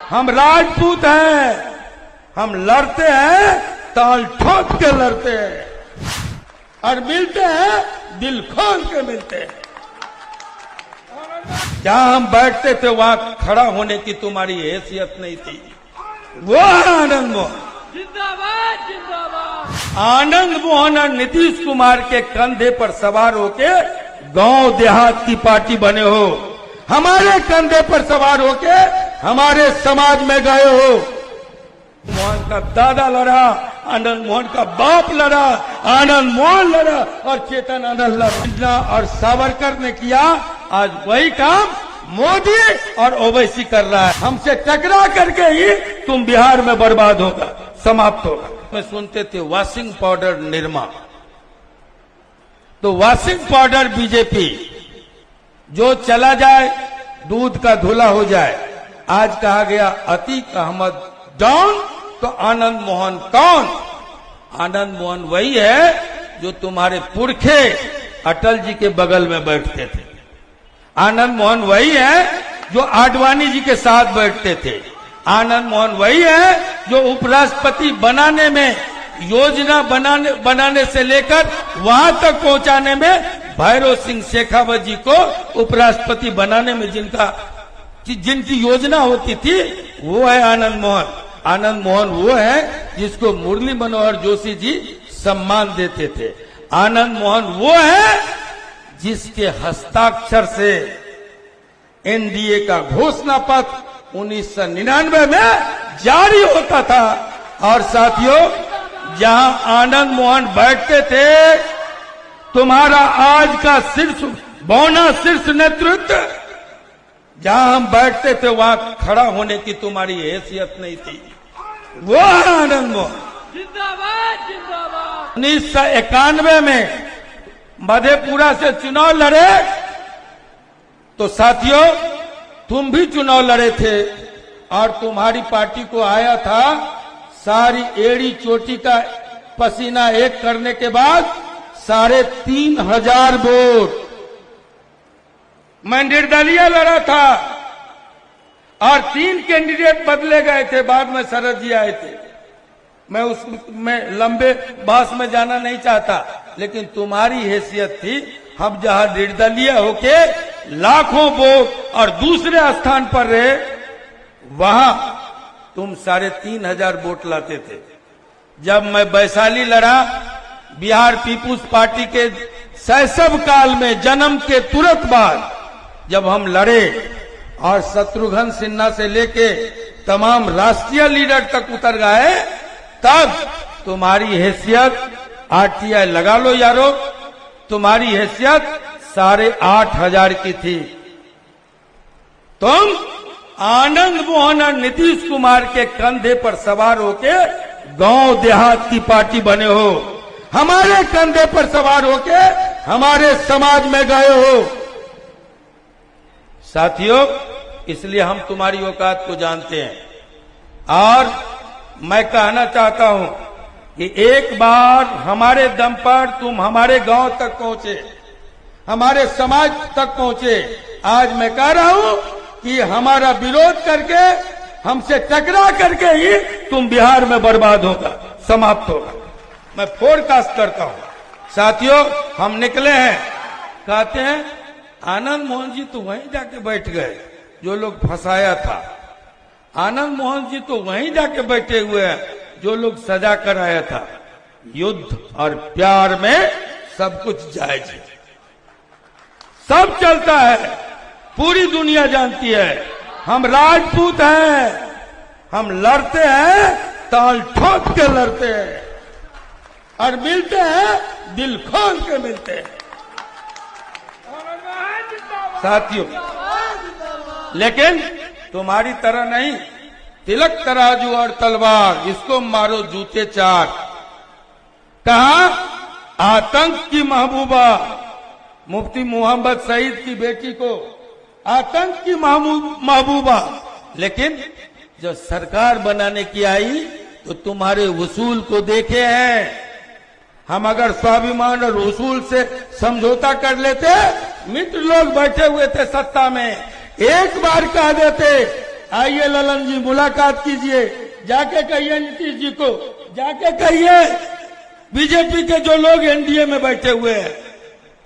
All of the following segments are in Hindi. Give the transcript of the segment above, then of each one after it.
हम राजपूत हैं, हम लड़ते हैं, ताल ठोक के लड़ते हैं और मिलते हैं दिल खोल के मिलते हैं। जहां हम बैठते थे वहां खड़ा होने की तुम्हारी हैसियत नहीं थी। वो आनंद मोहन, जिंदाबाद जिंदाबाद। आनंद मोहन और नीतीश कुमार के कंधे पर सवार होके गांव देहात की पार्टी बने हो, हमारे कंधे पर सवार होके हमारे समाज में गए हो। मोहन का दादा लड़ा, आनंद मोहन का बाप लड़ा, आनंद मोहन लड़ा और चेतन आनंद लड़ा और सावरकर ने किया। आज वही काम मोदी और ओवैसी कर रहा है। हमसे टकरा करके ही तुम बिहार में बर्बाद होगा, समाप्त होगा। मैं सुनते थे वॉशिंग पाउडर निर्मा, तो वॉशिंग पाउडर बीजेपी, जो चला जाए दूध का धुला हो जाए। आज कहा गया अतीक अहमद डाउन, तो आनंद मोहन कौन? आनंद मोहन वही है जो तुम्हारे पुरखे अटल जी के बगल में बैठते थे। आनंद मोहन वही है जो आडवाणी जी के साथ बैठते थे। आनंद मोहन वही है जो उपराष्ट्रपति बनाने में, योजना बनाने से लेकर वहां तक पहुंचाने में भैरव सिंह शेखावत जी को उपराष्ट्रपति बनाने में जिनकी योजना होती थी, वो है आनंद मोहन। आनंद मोहन वो है जिसको मुरली मनोहर जोशी जी सम्मान देते थे। आनंद मोहन वो है जिसके हस्ताक्षर से एनडीए का घोषणा पत्र 1999 में जारी होता था। और साथियों, जहां आनंद मोहन बैठते थे, तुम्हारा आज का शीर्ष बौना शीर्ष नेतृत्व, जहां हम बैठते थे वहां खड़ा होने की तुम्हारी हैसियत नहीं थी। वो आनंद मोहन जिंदाबाद जिंदाबाद। 1991 में मधेपुरा से चुनाव लड़े, तो साथियों तुम भी चुनाव लड़े थे और तुम्हारी पार्टी को आया था सारी एड़ी चोटी का पसीना एक करने के बाद 3,500 वोट। मैं निर्दलीय लड़ा था और 3 कैंडिडेट बदले गए थे, बाद में शरद जी आए थे। मैं उसमें लंबे बहस में जाना नहीं चाहता, लेकिन तुम्हारी हैसियत थी, हम जहां निर्दलीय होके लाखों वोट और दूसरे स्थान पर रहे, वहां तुम 3,500 वोट लाते थे। जब मैं वैशाली लड़ा, बिहार पीपुल्स पार्टी के शैशव काल में, जन्म के तुरंत बाद जब हम लड़े और शत्रुघ्न सिन्हा से लेके तमाम राष्ट्रीय लीडर तक उतर गए, तब तुम्हारी हैसियत, आरटीआई लगा लो यारो, तुम्हारी हैसियत 8,500 की थी। तुम आनंद मोहन और नीतीश कुमार के कंधे पर सवार होके गांव देहात की पार्टी बने हो, हमारे कंधे पर सवार होके हमारे समाज में गए हो। साथियों, इसलिए हम तुम्हारी औकात को जानते हैं और मैं कहना चाहता हूं कि एक बार हमारे दम पर तुम हमारे गांव तक पहुंचे, हमारे समाज तक पहुंचे। आज मैं कह रहा हूं कि हमारा विरोध करके, हमसे टकरा करके ही तुम बिहार में बर्बाद होगा, समाप्त होगा। मैं फोरकास्ट करता हूं। साथियों, हम निकले हैं, कहते हैं आनंद मोहन जी तो वहीं जाके बैठ गए जो लोग फंसाया था। आनंद मोहन जी तो वहीं जाके बैठे हुए हैं जो लोग सजा कराया था। युद्ध और प्यार में सब कुछ जायज है, सब चलता है, पूरी दुनिया जानती है। हम राजपूत हैं, हम लड़ते हैं, ताल ठोक के लड़ते हैं और मिलते हैं दिल खोल के मिलते हैं। साथियों, लेकिन तुम्हारी तरह नहीं, तिलक तराजू और तलवार, इसको मारो जूते 4। कहा आतंक की महबूबा, मुफ्ती मोहम्मद सईद की बेटी को आतंक की महबूबा, लेकिन जब सरकार बनाने की आई तो तुम्हारे वसूल को देखे हैं। हम अगर स्वाभिमान और वसूल से समझौता कर लेते, मित्र लोग बैठे हुए थे सत्ता में, एक बार कह देते आइए ललन जी मुलाकात कीजिए, जाके कहिए नीतीश जी को, जाके कहिए बीजेपी के जो लोग एनडीए में बैठे हुए हैं,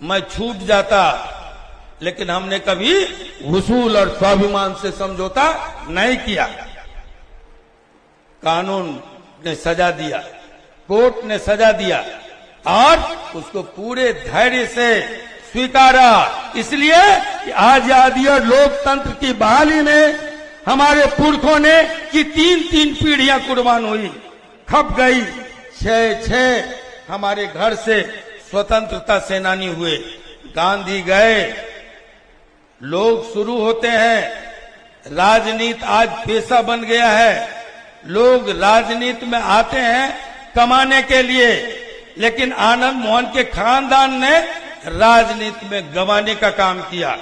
मैं छूट जाता, लेकिन हमने कभी वसूल और स्वाभिमान से समझौता नहीं किया। कानून ने सजा दिया, कोर्ट ने सजा दिया और उसको पूरे धैर्य से स्वीकारा, इसलिए कि आजादी और लोकतंत्र की बहाली में हमारे पुरखों ने कि 3-3 पीढ़ियां कुर्बान हुई, खप गई। 6 हमारे घर से स्वतंत्रता सेनानी हुए, गांधी गए, लोग शुरू होते हैं। राजनीति आज पेशा बन गया है, लोग राजनीति में आते हैं कमाने के लिए, लेकिन आनंद मोहन के खानदान ने राजनीति में गंवाने का काम किया।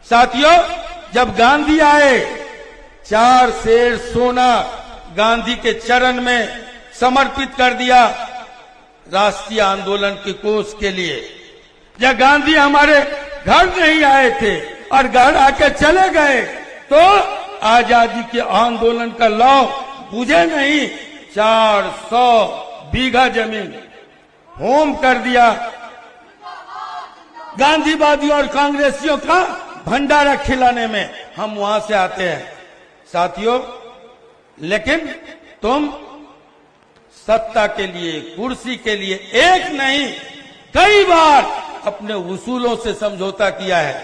साथियों, जब गांधी आए, 4 सेर सोना गांधी के चरण में समर्पित कर दिया राष्ट्रीय आंदोलन की कोष के लिए। जब गांधी हमारे घर नहीं आए थे और घर आके चले गए, तो आजादी के आंदोलन का लौ बुझे नहीं। 400 बीघा जमीन होम कर दिया। गांधीवादियों और कांग्रेसियों का भंडारा खिलाने में हम वहां से आते हैं। साथियों, लेकिन तुम सत्ता के लिए, कुर्सी के लिए एक नहीं कई बार अपने वसूलों से समझौता किया है।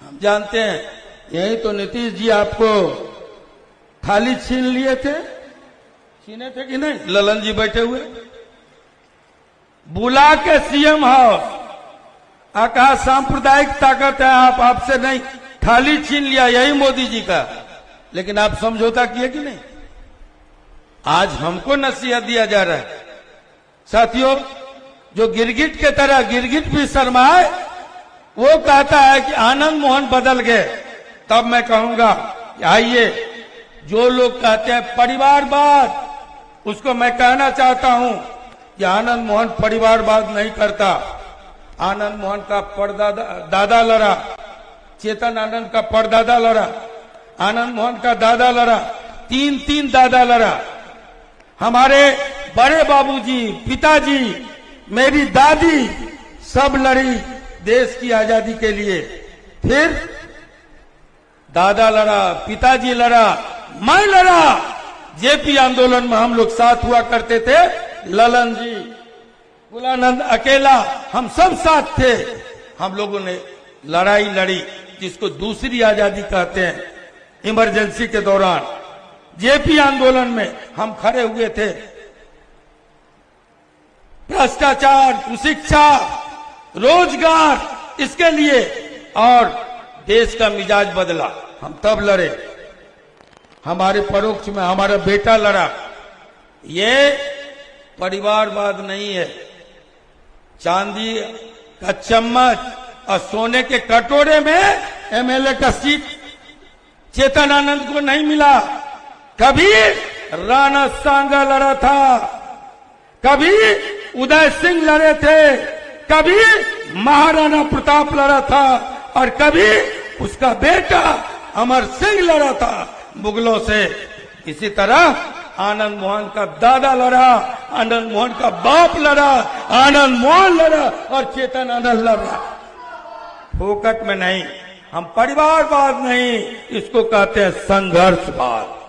हम जानते हैं, यही तो नीतीश जी आपको थाली छीन लिए थे, छीने थे कि नहीं? ललन जी बैठे हुए, बुला के सीएम हाउस कहा सांप्रदायिक ताकत है, आप आपसे नहीं, थाली छीन लिया, यही मोदी जी का। लेकिन आप समझौता किए कि नहीं? आज हमको नसीहत दिया जा रहा है। साथियों, जो गिरगिट के तरह, गिरगिट भी शर्माए, वो कहता है कि आनंद मोहन बदल गए, तब मैं कहूंगा कि आइए, जो लोग कहते हैं परिवारवाद, उसको मैं कहना चाहता हूं कि आनंद मोहन परिवारवाद नहीं करता। आनंद मोहन का परदादा दादा लड़ा, चेतन आनंद का परदादा लड़ा, आनंद मोहन का दादा लड़ा, 3 दादा लड़ा, हमारे बड़े बाबूजी, पिताजी, मेरी दादी सब लड़ी देश की आजादी के लिए। फिर दादा लड़ा, पिताजी लड़ा, मैं लड़ा। जेपी आंदोलन में हम लोग साथ हुआ करते थे, ललन जी, गुलानंद अकेला, हम सब साथ थे। हम लोगों ने लड़ाई लड़ी, जिसको दूसरी आजादी कहते हैं। इमरजेंसी के दौरान जेपी आंदोलन में हम खड़े हुए थे। भ्रष्टाचार, कुशिक्षा, रोजगार, इसके लिए, और देश का मिजाज बदला, हम तब लड़े। हमारे परोक्ष में हमारा बेटा लड़ा। ये परिवारवाद नहीं है। चांदी का चम्मच और सोने के कटोरे में एमएलए का सीट चेतन आनंद को नहीं मिला। कभी राणा सांगा लड़ा था, कभी उदय सिंह लड़े थे, कभी महाराणा प्रताप लड़ा था, और कभी उसका बेटा अमर सिंह लड़ा था मुगलों से। इसी तरह आनंद मोहन का दादा लड़ा, आनंद मोहन का बाप लड़ा, आनंद मोहन लड़ा और चेतन आनंद लड़ा। फोकट में नहीं, हम परिवारवाद नहीं, इसको कहते हैं संघर्षवाद।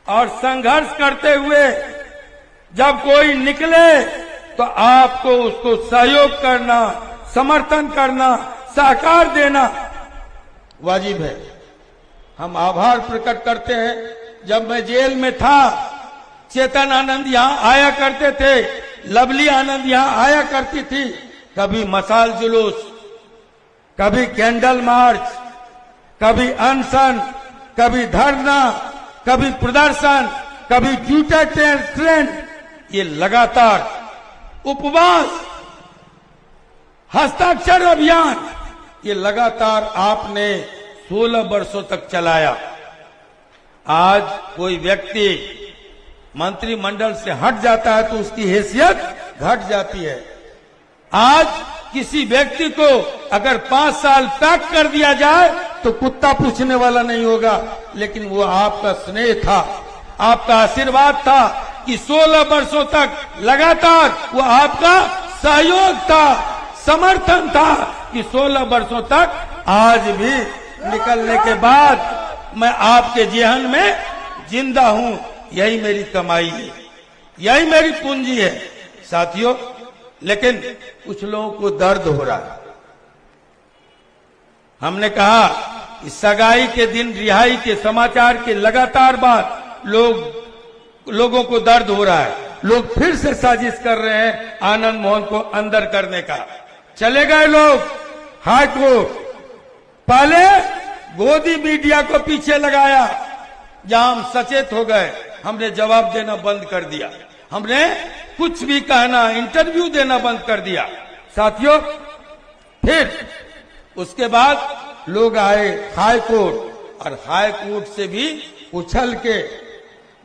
और संघर्ष करते हुए जब कोई निकले तो आपको उसको सहयोग करना, समर्थन करना, सहकार देना वाजिब है। हम आभार प्रकट करते हैं। जब मैं जेल में था, चेतन आनंद यहां आया करते थे, लवली आनंद यहां आया करती थी। कभी मशाल जुलूस, कभी कैंडल मार्च, कभी अनशन, कभी धरना, कभी प्रदर्शन, कभी जूता ट्रेन, ये लगातार उपवास, हस्ताक्षर अभियान, ये लगातार आपने 16 वर्षों तक चलाया। आज कोई व्यक्ति मंत्रिमंडल से हट जाता है तो उसकी हैसियत घट जाती है। आज किसी व्यक्ति को अगर 5 साल तक कर दिया जाए तो कुत्ता पूछने वाला नहीं होगा, लेकिन वो आपका स्नेह था, आपका आशीर्वाद था कि 16 वर्षों तक लगातार वो आपका सहयोग था, समर्थन था कि 16 वर्षों तक आज भी निकलने के बाद मैं आपके जेहन में जिंदा हूं। यही मेरी कमाई है, यही मेरी पूंजी है साथियों। लेकिन कुछ लोगों को दर्द हो रहा है। हमने कहा कि सगाई के दिन रिहाई के समाचार के लगातार बाद लोगों को दर्द हो रहा है। लोग फिर से साजिश कर रहे हैं आनंद मोहन को अंदर करने का। चले गए लोग हाई कोर्ट, पहले गोदी मीडिया को पीछे लगाया, जहां हम सचेत हो गए, हमने जवाब देना बंद कर दिया, हमने कुछ भी कहना, इंटरव्यू देना बंद कर दिया साथियों। फिर उसके बाद लोग आए हाई कोर्ट, और हाई कोर्ट से भी उछल के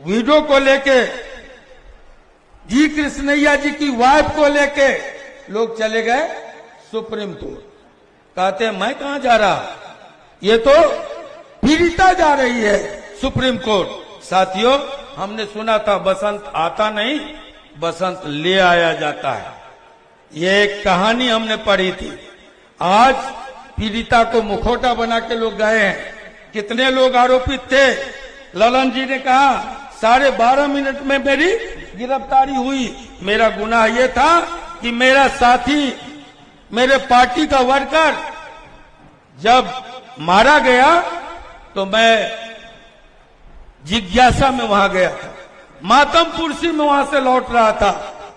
वीडियो को लेके, जी कृष्णैया जी की वाइफ को लेके लोग चले गए सुप्रीम कोर्ट। कहते हैं मैं कहां जा रहा, ये तो पीड़िता जा रही है सुप्रीम कोर्ट। साथियों, हमने सुना था बसंत आता नहीं, बसंत ले आया जाता है। ये एक कहानी हमने पढ़ी थी। आज पीड़िता को मुखौटा बना के लोग गए हैं। कितने लोग आरोपित थे? ललन जी ने कहा 12.5 मिनट में मेरी गिरफ्तारी हुई। मेरा गुनाह यह था कि मेरा साथी, मेरे पार्टी का वर्कर जब मारा गया तो मैं जिज्ञासा में वहां गया था, मातमपुर से मैं वहां से लौट रहा था,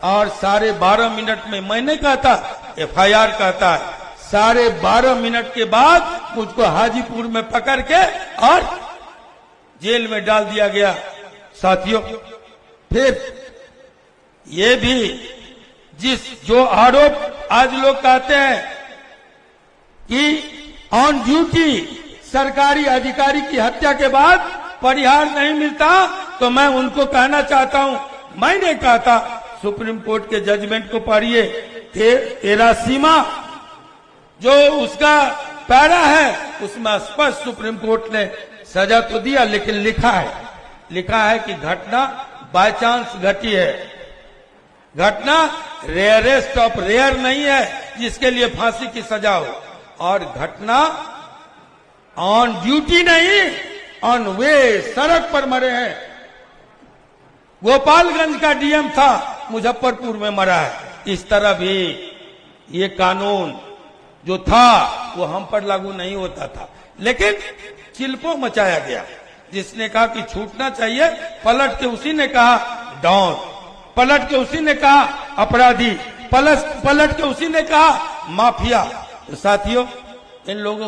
और 12.5 मिनट में मैंने कहा था, FIR कहता है 12.5 मिनट के बाद मुझको हाजीपुर में पकड़ के और जेल में डाल दिया गया साथियों। फिर ये भी जो आरोप आज लोग कहते हैं कि ऑन ड्यूटी सरकारी अधिकारी की हत्या के बाद परिहार नहीं मिलता, तो मैं उनको कहना चाहता हूं, मैंने कहा था सुप्रीम कोर्ट के जजमेंट को पढ़िए, 13वां जो उसका पैरा है उसमें स्पष्ट सुप्रीम कोर्ट ने सजा तो दिया, लेकिन लिखा है कि घटना बाय चांस घटी है। घटना रेयरेस्ट ऑफ रेयर नहीं है जिसके लिए फांसी की सजा हो, और घटना ऑन ड्यूटी नहीं, ऑन वे, सड़क पर मरे हैं। गोपालगंज का डीएम था, मुजफ्फरपुर में मरा है। इस तरह भी ये कानून जो था वो हम पर लागू नहीं होता था, लेकिन चिल्पो मचाया गया। जिसने कहा कि छूटना चाहिए, पलट के उसी ने कहा डॉन, पलट के उसी ने कहा अपराधी, पलट के उसी ने कहा माफिया। तो साथियों, इन लोगों